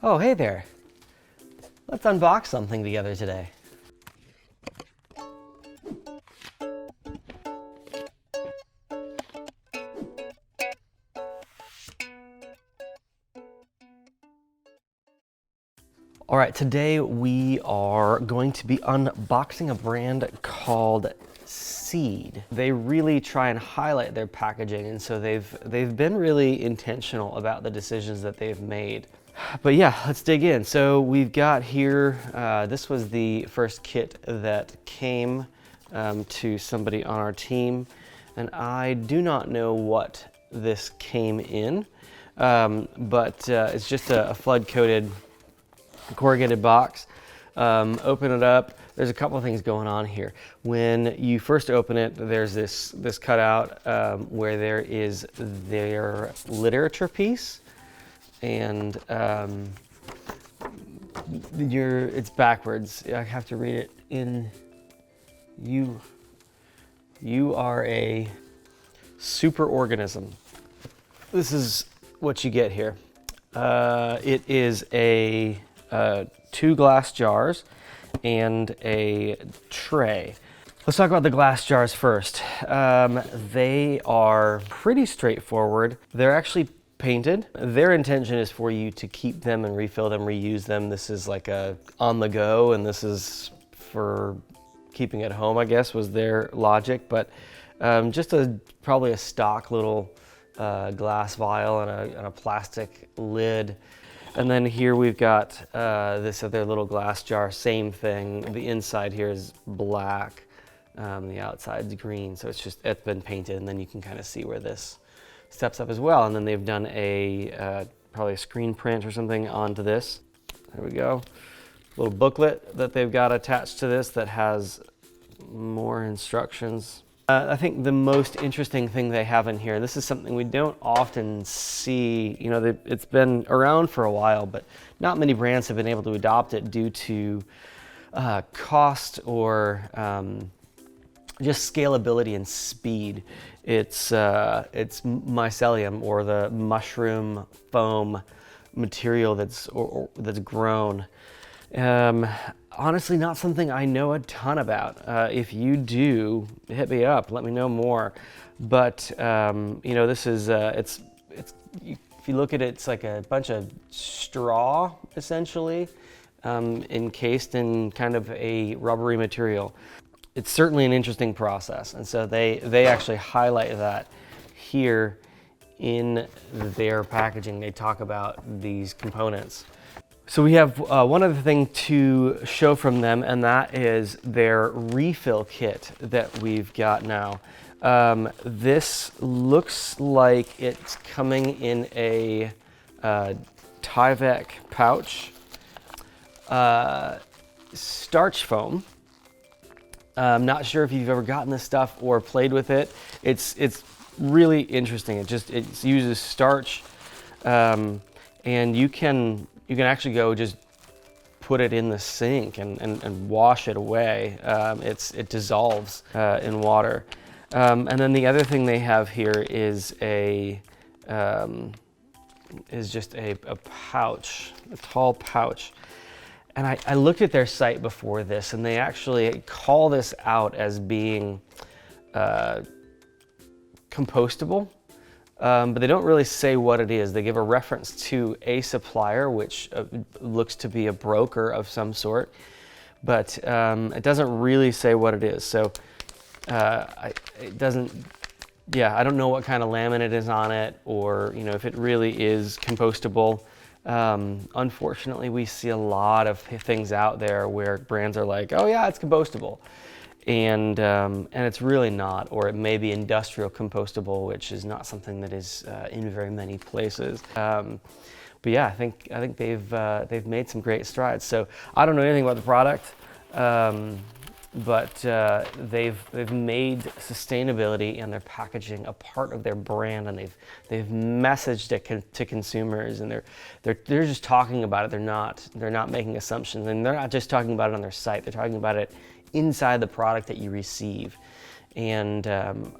Oh, hey there. Let's unbox something together today. All right, today we are going to be unboxing a brand called Seed. They really try and highlight their packaging, and so they've been really intentional about the decisions that they've made. But yeah, let's dig in. So we've got here, this was the first kit that came to somebody on our team, and I do not know what this came in, but it's just a flood-coated corrugated box. Open it up. There's a couple of things going on here. When you first open it, there's this cutout where there is their literature piece, and it's backwards. I have to read it in you are a super organism. This is what you get here. It is a 2 glass jars and a tray. Let's talk about the glass jars first. They are pretty straightforward. They're actually painted. Their intention is for you to keep them and refill them, reuse them. This is like a on the go, and this is for keeping at home, I guess, was their logic. But just probably a stock little glass vial and a plastic lid. And then here we've got this other little glass jar, same thing. The inside here is black, the outside's green, so it's been painted, and then you can kind of see where this steps up as well. And then they've done probably a screen print or something onto this. There we go. Little booklet that they've got attached to this that has more instructions. I think the most interesting thing they have in here, this is something we don't often see, it's been around for a while, but not many brands have been able to adopt it due to cost or just scalability and speed. It's mycelium, or the mushroom foam material that's grown. Honestly, not something I know a ton about. If you do, hit me up, let me know more. But this is if you look at it, it's like a bunch of straw, essentially, encased in kind of a rubbery material. It's certainly an interesting process, and so they actually highlight that here in their packaging. They talk about these components. So we have one other thing to show from them, and that is their refill kit that we've got now. This looks like it's coming in a Tyvek pouch, starch foam. I'm not sure if you've ever gotten this stuff or played with it. It's really interesting. It uses starch, and you can actually go just put it in the sink and wash it away. It dissolves in water. And then the other thing they have here is just a pouch, a tall pouch. And I looked at their site before this, and they actually call this out as being compostable. But they don't really say what it is. They give a reference to a supplier, which looks to be a broker of some sort, but it doesn't really say what it is. So I don't know what kind of laminate is on it, or if it really is compostable. Unfortunately, we see a lot of things out there where brands are like, oh yeah, it's compostable. And it's really not, or it may be industrial compostable, which is not something that is in very many places. But yeah, I think they've made some great strides. So I don't know anything about the product, but they've made sustainability and their packaging a part of their brand, and they've messaged it to consumers, and they're just talking about it. They're not making assumptions, and they're not just talking about it on their site. They're talking about it inside the product that you receive. And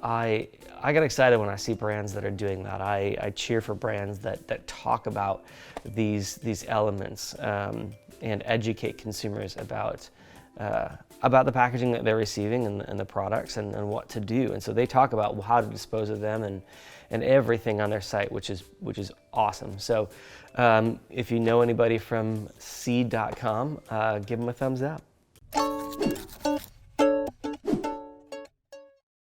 I get excited when I see brands that are doing that. I cheer for brands that talk about these elements and educate consumers about the packaging that they're receiving and the products and what to do. And so they talk about how to dispose of them and everything on their site, which is awesome. So if you know anybody from seed.com, give them a thumbs up.